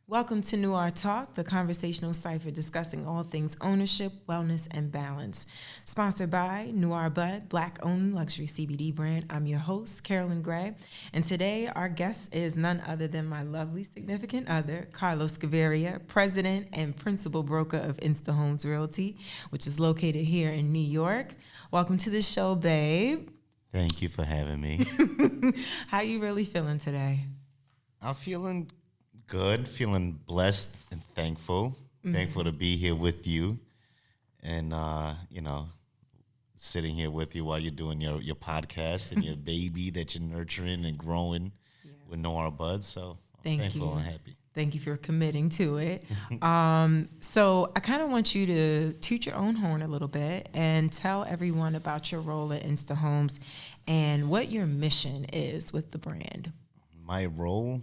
Welcome to Noiretalk, the conversational cipher discussing all things ownership, wellness, and balance. Sponsored by Noir Bud, Black-owned luxury CBD brand. I'm your host, Carolyn Gray, and today our guest is none other than my lovely significant other, Carlos Gaviria, president and principal broker of InstaHomes Realty, which is located here in New York. Welcome to the show, babe. Thank you for having me. How you really feeling today? I'm feeling good, feeling blessed and thankful. Thankful to be here with you and, sitting here with you while you're doing your podcast and your baby that you're nurturing and growing with Noir Buds. So I'm thankful and happy. Thank you for committing to it. So I kind of want you to toot your own horn a little bit and tell everyone about your role at InstaHomes and what your mission is with the brand. My role,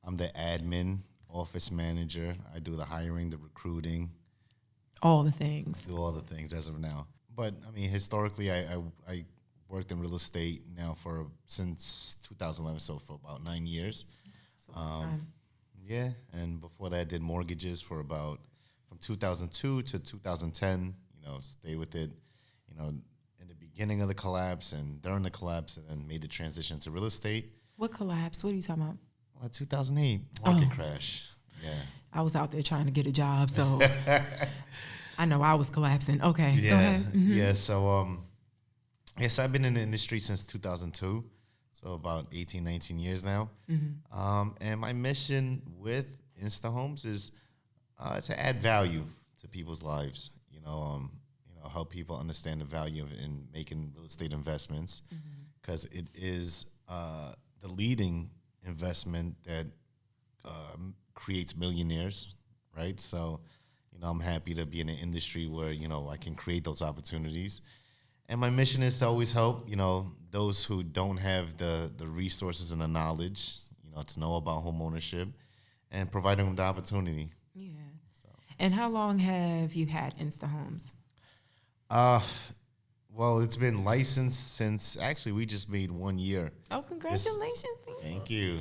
I'm the admin, office manager. I do the hiring, the recruiting. All the things. Do all the things as of now. But, I mean, historically, I worked in real estate now since 2011, so for about 9 years. Yeah, and before that, I did mortgages from 2002 to 2010, stay with it, in the beginning of the collapse and during the collapse, and then made the transition to real estate. What collapse? What are you talking about? 2008 market crash. Yeah, I was out there trying to get a job, so I know I was collapsing. Okay, yeah, go ahead. Mm-hmm. Yeah. So, yes, I've been in the industry since 2002, so about 18, 19 years now. Mm-hmm. And my mission with InstaHomes is to add value to people's lives. Help people understand the value in making real estate investments, because it is the leading investment that creates millionaires, right? So, I'm happy to be in an industry where, I can create those opportunities. And my mission is to always help, those who don't have the resources and the knowledge, to know about home ownership and providing them the opportunity. Yeah. So. And how long have you had InstaHomes? Well, it's been licensed since, actually, we just made 1 year. Oh, congratulations. Thank you.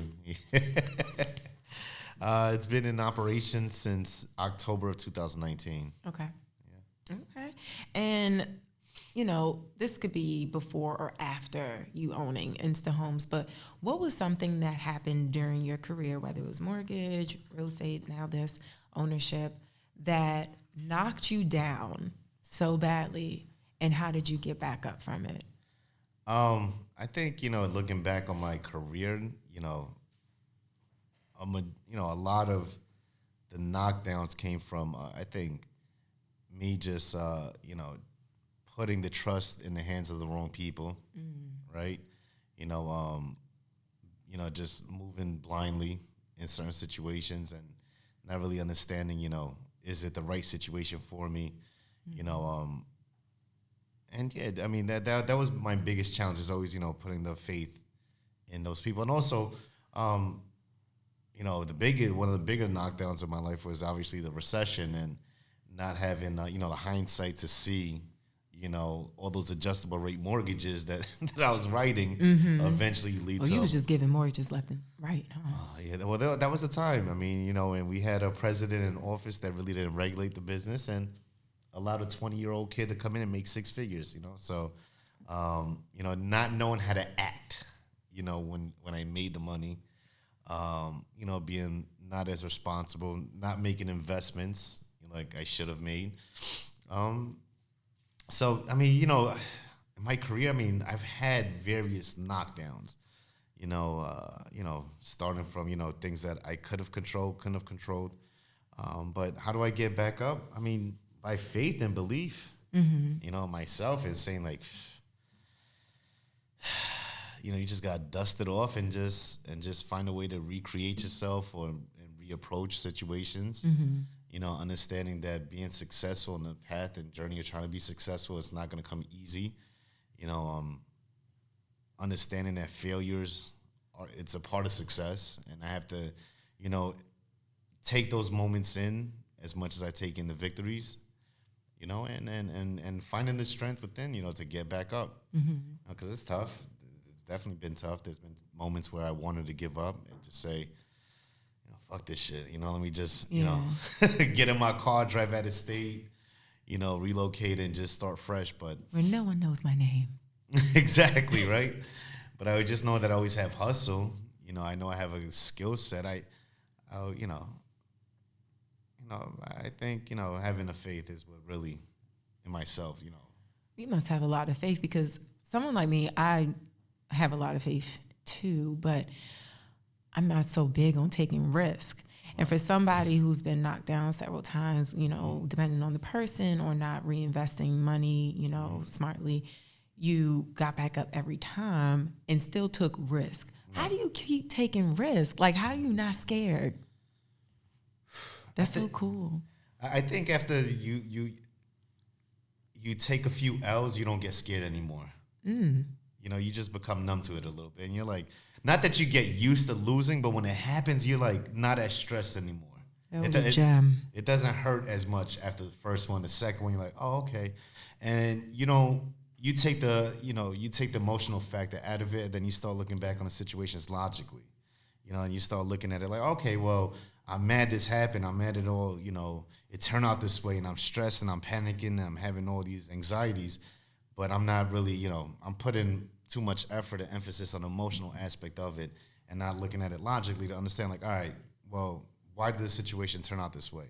It's been in operation since October of 2019. Okay. Yeah. Okay. And, this could be before or after you owning InstaHomes, but what was something that happened during your career, whether it was mortgage, real estate, now this ownership, that knocked you down so badly? And how did you get back up from it? I think, looking back on my career, a lot of the knockdowns came from, I think, me just, putting the trust in the hands of the wrong people, right? Just moving blindly in certain situations and not really understanding, is it the right situation for me? And yeah, I mean, that was my biggest challenge, is always, putting the faith in those people. And also, one of the bigger knockdowns of my life was obviously the recession and not having, the hindsight to see, all those adjustable rate mortgages that I was writing eventually lead to. You was just giving mortgages left and right, huh? Yeah, well, that was the time. I mean, and we had a president in office that really didn't regulate the business and allowed a 20-year-old kid to come in and make six figures, So, not knowing how to act, when I made the money, being not as responsible, not making investments like I should have made. So, I mean, in my career, I mean, I've had various knockdowns, starting from, things that I could have controlled, couldn't have controlled. But how do I get back up? I mean, by faith and belief, myself, is saying like, you just got to dust it off and just find a way to recreate yourself and reapproach situations. Understanding that being successful in the path and journey you're trying to be successful, it's not going to come easy. Understanding that failures it's a part of success, and I have to, take those moments in as much as I take in the victories. And finding the strength within, to get back up. Because it's tough. It's definitely been tough. There's been moments where I wanted to give up and just say, fuck this shit. Let me just, Yeah. get in my car, drive out of state, relocate and just start fresh. But Where no one knows my name. exactly, right? But I would just know that I always have hustle. I know I have a skill set. I think, having a faith is what really, in myself, You must have a lot of faith, because someone like me, I have a lot of faith too, but I'm not so big on taking risk. And for somebody who's been knocked down several times, depending on the person, or not reinvesting money, smartly, you got back up every time and still took risk. How do you keep taking risk? Like, how are you not scared? That's so cool. I think after you take a few L's, you don't get scared anymore. You just become numb to it a little bit. And you're like, not that you get used to losing, but when it happens, you're like not as stressed anymore. That was a gem. It doesn't hurt as much after the first one. The second one, you're like, oh, okay. And, you take the emotional factor out of it, then you start looking back on the situations logically, and you start looking at it like, okay, well, I'm mad this happened. I'm mad at all, it turned out this way, and I'm stressed and I'm panicking and I'm having all these anxieties, but I'm not really, I'm putting too much effort and emphasis on the emotional aspect of it and not looking at it logically to understand, like, all right, well, why did this situation turn out this way?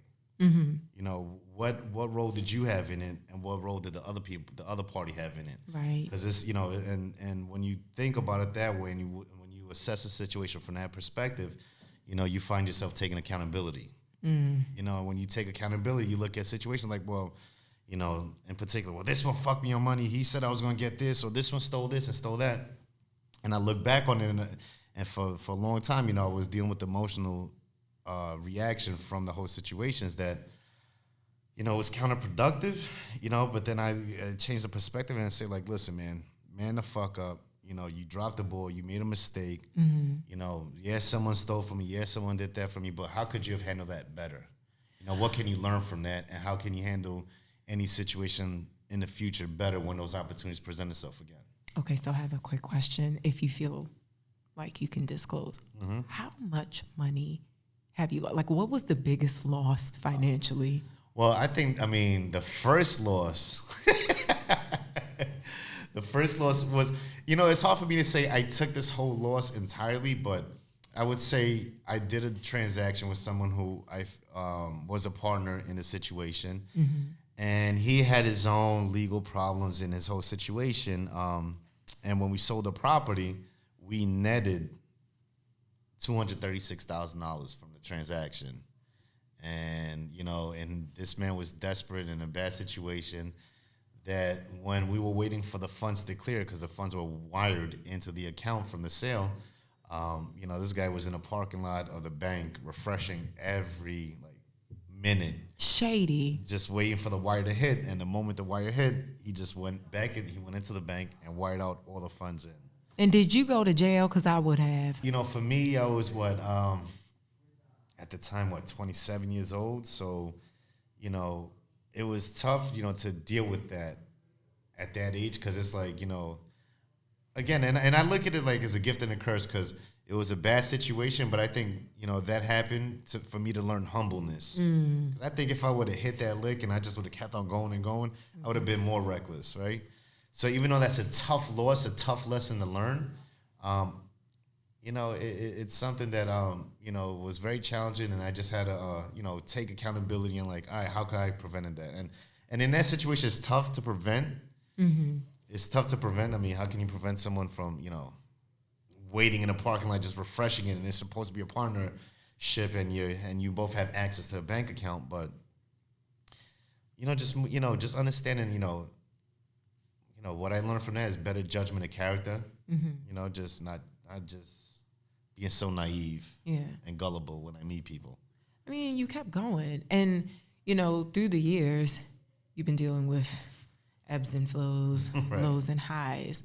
What role did you have in it, and what role did the other party have in it? Right. Because this, and when you think about it that way, and when you assess a situation from that perspective, you find yourself taking accountability. When you take accountability, you look at situations like, well, in particular, well, this one fucked me on money. He said I was going to get this, or this one stole this and stole that. And I look back on it, and for a long time, I was dealing with emotional reaction from the whole situations that, it was counterproductive, but then I changed the perspective and say, like, listen, man the fuck up. You dropped the ball. You made a mistake. Yes, someone stole from me. Yes, someone did that from me. But how could you have handled that better? What can you learn from that? And how can you handle any situation in the future better when those opportunities present themselves again? Okay, so I have a quick question. If you feel like you can disclose, how much money have you, like, what was the biggest loss financially? Well, the first loss, was, it's hard for me to say I took this whole loss entirely, but I would say I did a transaction with someone who I was a partner in the situation, and he had his own legal problems in his whole situation. And when we sold the property, we netted $236,000 from the transaction. And, and this man was desperate in a bad situation, that when we were waiting for the funds to clear, because the funds were wired into the account from the sale, this guy was in a parking lot of the bank refreshing every minute. Shady. Just waiting for the wire to hit. And the moment the wire hit, he just went back and he went into the bank and wired out all the funds in. And did you go to jail? Because I would have. For me, I was at the time, 27 years old. So, it was tough, to deal with that at that age, because it's like, again, and I look at it like as a gift and a curse, because it was a bad situation, but I think, that happened for me to learn humbleness. 'Cause I think if I would have hit that lick and I just would have kept on going and going, I would have been more reckless, right? So even though that's a tough loss, a tough lesson to learn, it's something that, was very challenging, and I just had to, take accountability and like, all right, how could I have prevented that? And in that situation, it's tough to prevent. It's tough to prevent. I mean, how can you prevent someone from, waiting in a parking lot, just refreshing it, and it's supposed to be a partnership, and you both have access to a bank account, but, just understanding, what I learned from that is better judgment of character. Just not just being so naive and gullible when I meet people. I mean, you kept going. And, through the years, you've been dealing with ebbs and flows, Right. lows and highs.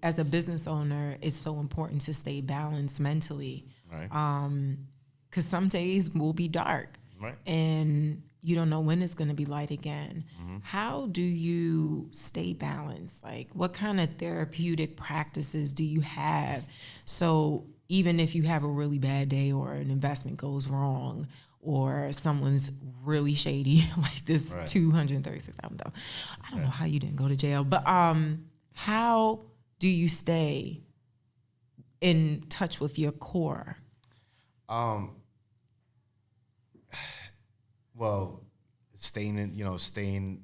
As a business owner, it's so important to stay balanced mentally. Right. 'Cause some days will be dark. Right. And you don't know when it's going to be light again. How do you stay balanced? Like, what kind of therapeutic practices do you have so even if you have a really bad day or an investment goes wrong or someone's really shady, like this Right. $236,000. I don't know how you didn't go to jail, but how do you stay in touch with your core? Well, staying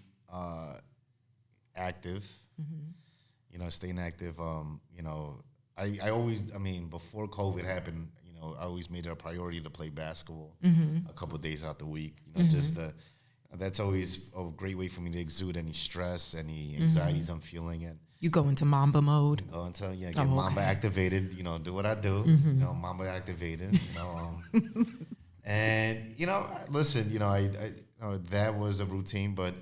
active, staying active. I always, before COVID happened, I always made it a priority to play basketball a couple of days out the week. That's always a great way for me to exude any stress, any anxieties I'm feeling. And You go into Mamba mode. go until get Mamba activated. Do what I do. Mamba activated. And listen. That was a routine, but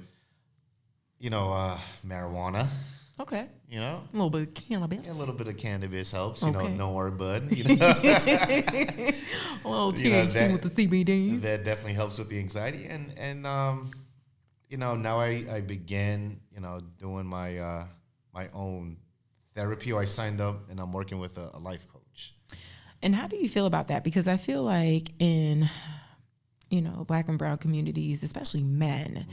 marijuana. Okay. A little bit of cannabis. a little bit of cannabis helps. Okay. Don't worry, bud. A little THC with the CBD. That definitely helps with the anxiety, and now I began doing my my own therapy. Or I signed up and I'm working with a life coach. And how do you feel about that? Because I feel like in Black and brown communities, especially men,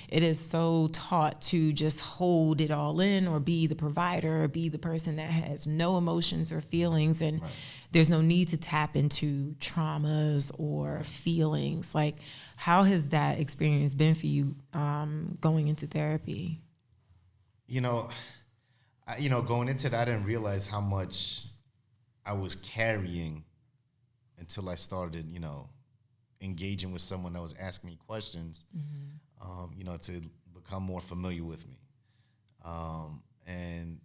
it is so taught to just hold it all in or be the provider or be the person that has no emotions or feelings. And there's no need to tap into traumas or feelings. Like, how has that experience been for you going into therapy? Going into that, I didn't realize how much I was carrying until I started, engaging with someone that was asking me questions, to become more familiar with me. And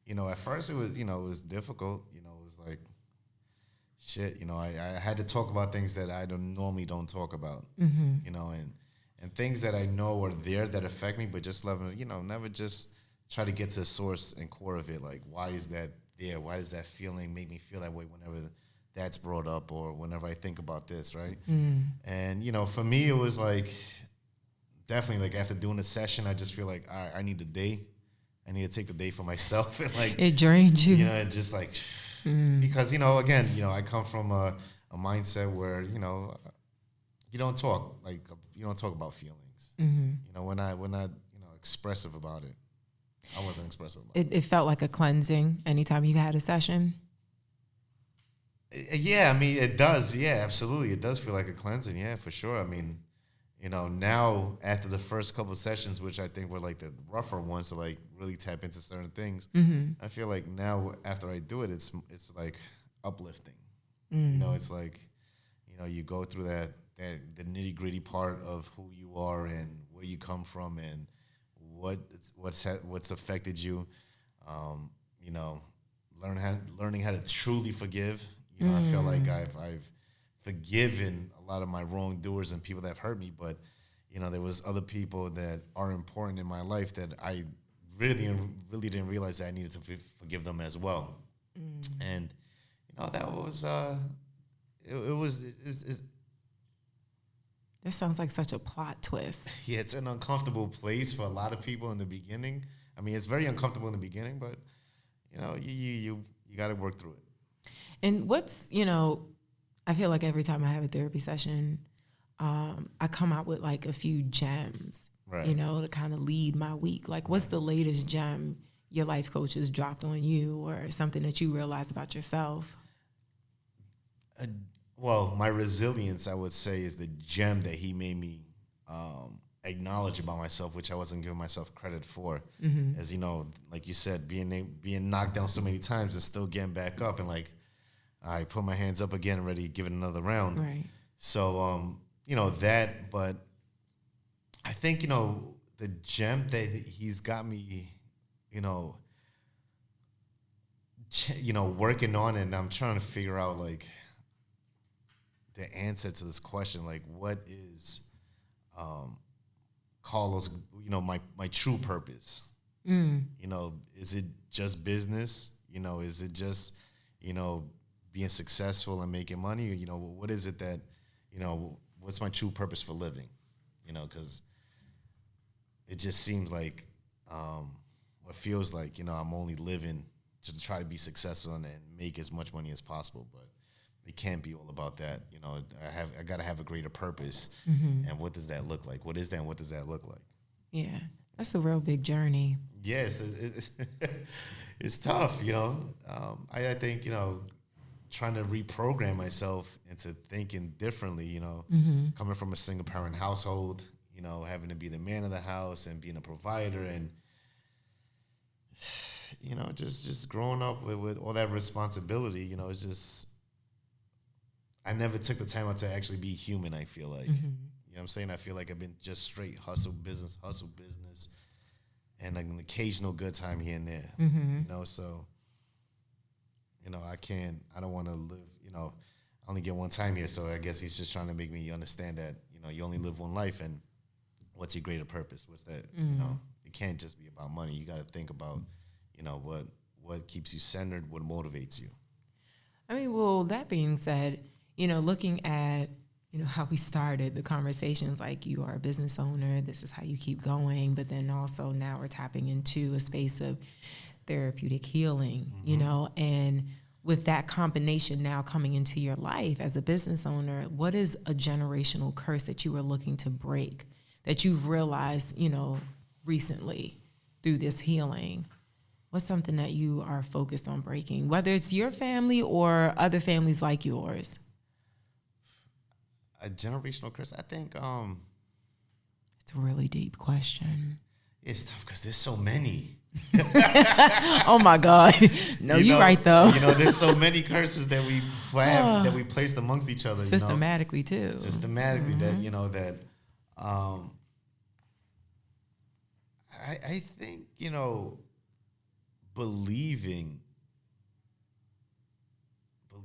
at first it was difficult. It was like, shit, I had to talk about things that I normally don't talk about, and things that I know are there that affect me, but just never just try to get to the source and core of it. Like, why is that there? Why does that feeling make me feel that way whenever that's brought up or whenever I think about this, right? And, for me, it was like, definitely like after doing a session, I just feel like, all right, I need the day. I need to take the day for myself. And like, it drains you. And just like, because, again, I come from a mindset where, you don't talk about feelings. We're not expressive about it. I wasn't expressive about it. It felt like a cleansing anytime you had a session. Yeah, it does. Yeah, absolutely. It does feel like a cleansing. Yeah, for sure. Now after the first couple of sessions, which I think were like the rougher ones to like really tap into certain things, I feel like now after I do it, it's like uplifting. It's like, you go through that the nitty gritty part of who you are and where you come from and what's affected you. Learning how to truly forgive. I feel like I've forgiven a lot of my wrongdoers and people that have hurt me, but there was other people that are important in my life that I really didn't realize that I needed to forgive them as well. And that was That sounds like such a plot twist. Yeah, it's an uncomfortable place for a lot of people in the beginning. It's very uncomfortable in the beginning, but you got to work through it. And what's, I feel like every time I have a therapy session, I come out with like a few gems, right, to kind of lead my week. Like, what's the latest gem your life coach has dropped on you or something that you realize about yourself? Well, my resilience, I would say, is the gem that he made me acknowledge about myself, which I wasn't giving myself credit for. As like you said, being knocked down so many times and still getting back up, and like, I put my hands up again and ready to give it another round. Right. So, that, but I think, the gem that he's got me, working on, and I'm trying to figure out like the answer to this question, like what is Carlos, my true purpose? Is it just business? Is it just, being successful and making money? What is it that, what's my true purpose for living? Because it just seems like, what feels like, I'm only living to try to be successful and make as much money as possible. But it can't be all about that. You know, I got to have a greater purpose. And what does that look like? What is that? And what does that look like? Yeah, that's a real big journey. Yes, it's tough, you know. I think, you know, trying to reprogram myself into thinking differently, you know, coming from a single parent household, you know, having to be the man of the house and being a provider and, you know, just growing up with all that responsibility, you know, it's just, I never took the time out to actually be human, I feel like. You know what I'm saying? I feel like I've been just straight hustle business, and like an occasional good time here and there, you know, so, you know, I don't want to live, you know, I only get one time here, so I guess he's just trying to make me understand that, you know, you only live one life, and what's your greater purpose? What's that, you know, it can't just be about money. You got to think about, you know, what keeps you centered, what motivates you. I mean, well, that being said, you know, looking at, you know, how we started the conversations, like you are a business owner, this is how you keep going, but then also now we're tapping into a space of therapeutic healing, you know, and with that combination now coming into your life as a business owner, what is a generational curse that you are looking to break, that you've realized, you know, recently through this healing? What's something that you are focused on breaking, whether it's your family or other families like yours? A generational curse, I think. It's a really deep question. It's tough because there's so many. Oh my God! No, you're right though. You know, there's so many curses that we have that we placed amongst each other. Systematically, you know? Too. Systematically, that you know that. I think, you know, believing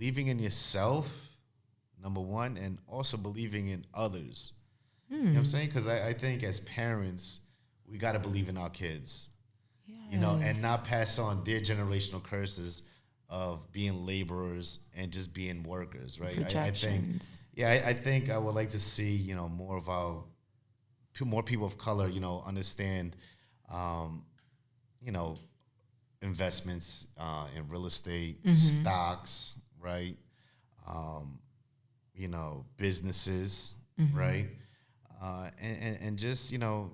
in yourself, number one, and also believing in others. You know what I'm saying? Because I think as parents, we got to believe in our kids, you know, and not pass on their generational curses of being laborers and just being workers, right? I think I would like to see, you know, more people of color, you know, understand, you know, investments in real estate, stocks, right? You know, businesses, right? And just, you know,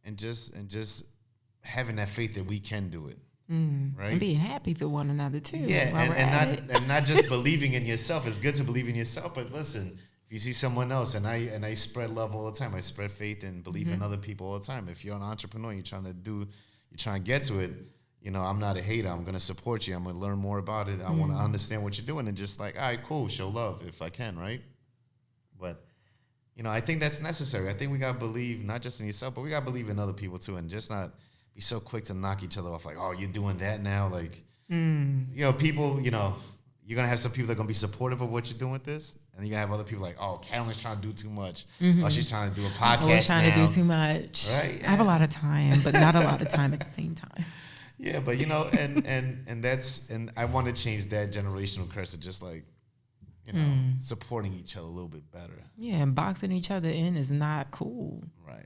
and just having that faith that we can do it, right? And being happy for one another too. Yeah, and not just believing in yourself. It's good to believe in yourself, but listen, if you see someone else, and I spread love all the time. I spread faith and believe in other people all the time. If you're an entrepreneur, you're trying to get to it. You know, I'm not a hater. I'm going to support you. I'm going to learn more about it. I want to understand what you're doing, and just like, all right, cool, show love if I can, right? But, you know, I think that's necessary. I think we got to believe not just in yourself, but we got to believe in other people too, and just not be so quick to knock each other off. Like, oh, you're doing that now. Like, you know, people, you know, you're going to have some people that are going to be supportive of what you're doing with this, and you're going to have other people like, oh, Carolyn's trying to do too much. Oh, she's trying to do a podcast now. Trying to do too much. Right? I have a lot of time, but not a lot of time at the same time. Yeah, but you know, and I want to change that generational curse of just like, you know, supporting each other a little bit better. Yeah, and boxing each other in is not cool. Right.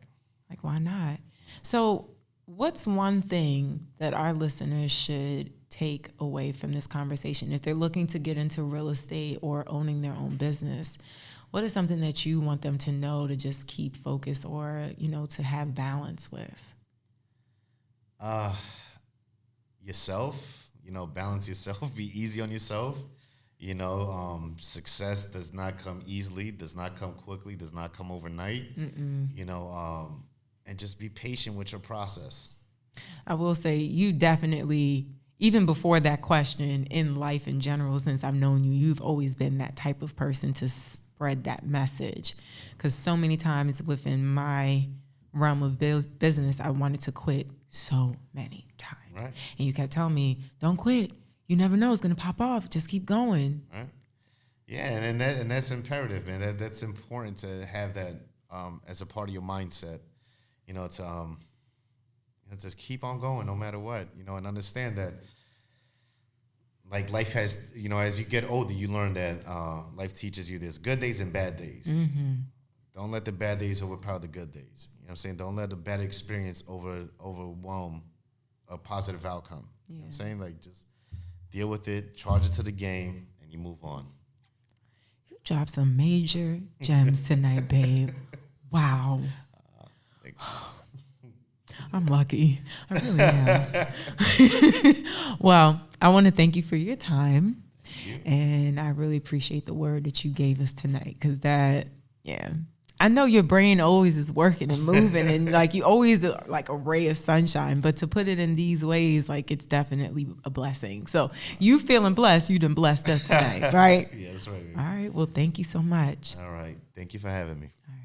Like, why not? So what's one thing that our listeners should take away from this conversation if they're looking to get into real estate or owning their own business? What is something that you want them to know to just keep focus or, you know, to have balance with? Yourself, you know, balance yourself, be easy on yourself. You know, success does not come easily, does not come quickly, does not come overnight. You know, and just be patient with your process. I will say you definitely, even before that question, in life in general, since I've known you, you've always been that type of person to spread that message. Because so many times within my realm of business, I wanted to quit so many times. Right. And you kept telling me, don't quit. You never know, it's going to pop off. Just keep going. Right. Yeah, and that's imperative, man. That's important to have that as a part of your mindset. You know, to just keep on going no matter what. You know, and understand that, like, life has, you know, as you get older, you learn that life teaches you there's good days and bad days. Don't let the bad days overpower the good days. You know what I'm saying? Don't let the bad experience overwhelm a positive outcome. You know what I'm saying? Like, just deal with it, charge it to the game, and you move on. You dropped some major gems tonight, babe. Wow. I'm lucky. I really am. Well, I want to thank you for your time. And I really appreciate the word that you gave us tonight, because I know your brain always is working and moving and like you always like a ray of sunshine, but to put it in these ways, like it's definitely a blessing. So you feeling blessed, you done blessed us tonight, right? Yes, right. All right. Well, thank you so much. All right. Thank you for having me. All right.